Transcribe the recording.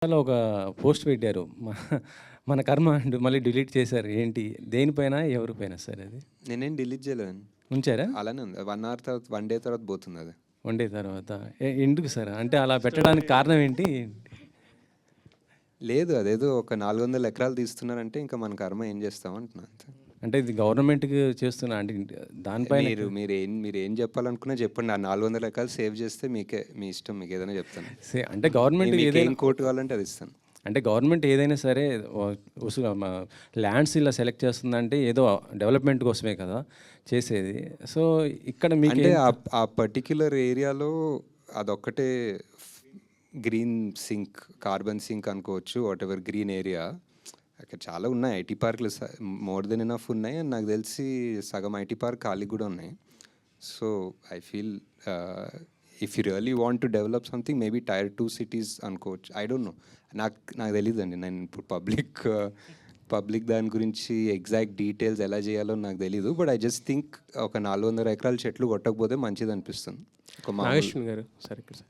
అలా ఒక పోస్ట్ పెట్టారు. మన కర్మ అంటూ మళ్ళీ డిలీట్ చేశారు. ఏంటి? దేనిపైన? ఎవరిపైన సార్ అది? నేనేం డిలీట్ చేయలేదండి. ఉంచారా? అలానే ఉంది. 1 అవర్ తర్వాత 1 డే తర్వాత పోతుందది. వన్ డే తర్వాత. ఎందుకు సార్? అంటే అలా పెట్టడానికి కారణం ఏంటి? లేదు, అదేదో ఒక 400 ఎకరాలు తీస్తున్నారంటే ఇంకా మన కర్మ ఏం చేస్తాం అంటున్నా అంతే. అంటే ఇది గవర్నమెంట్‌కి చేస్తున్నా అంటే దానిపైన మీరేం చెప్పాలనుకున్నా చెప్పండి. ఆ 400 ఎకరాలు సేవ్ చేస్తే మీకే మీ ఇష్టం. మీకేదైనా చెప్తాను. అంటే గవర్నమెంట్ మీకేం ఏదైనా కోట్ కావాలంటే అది ఇస్తాను. అంటే గవర్నమెంట్ ఏదైనా సరే ల్యాండ్స్ ఇలా సెలెక్ట్ చేస్తుందంటే ఏదో డెవలప్‌మెంట్ కోసమే కదా చేసేది. సో, ఇక్కడ మీకు అంటే ఆ పర్టిక్యులర్ ఏరియాలో అదొక్కటే గ్రీన్ సింక్, కార్బన్ సింక్ అనుకోవచ్చు. Whatever green area. అక్కడ చాలా ఉన్నాయి ఐటీ పార్కులు, మోర్ దెన్ ఎనఫ్ ఉన్నాయి. అండ్ నాకు తెలిసి సగం ఐటీ పార్క్ ఖాళీ కూడా ఉన్నాయి. So I feel if you really want to develop something maybe tier 2 cities అనుకోవచ్చు. I don't know. నాకు తెలియదండి. నేను ఇప్పుడు పబ్లిక్ దాని గురించి ఎగ్జాక్ట్ డీటెయిల్స్ ఎలా చేయాలో నాకు తెలీదు. బట్ ఐ జస్ట్ థింక్ ఒక 400 ఎకరాల చెట్లు కొట్టకపోతే మంచిది అనిపిస్తుంది. ఒక నాగేశ్వర్ గారు సార్ ఇక్కడ సార్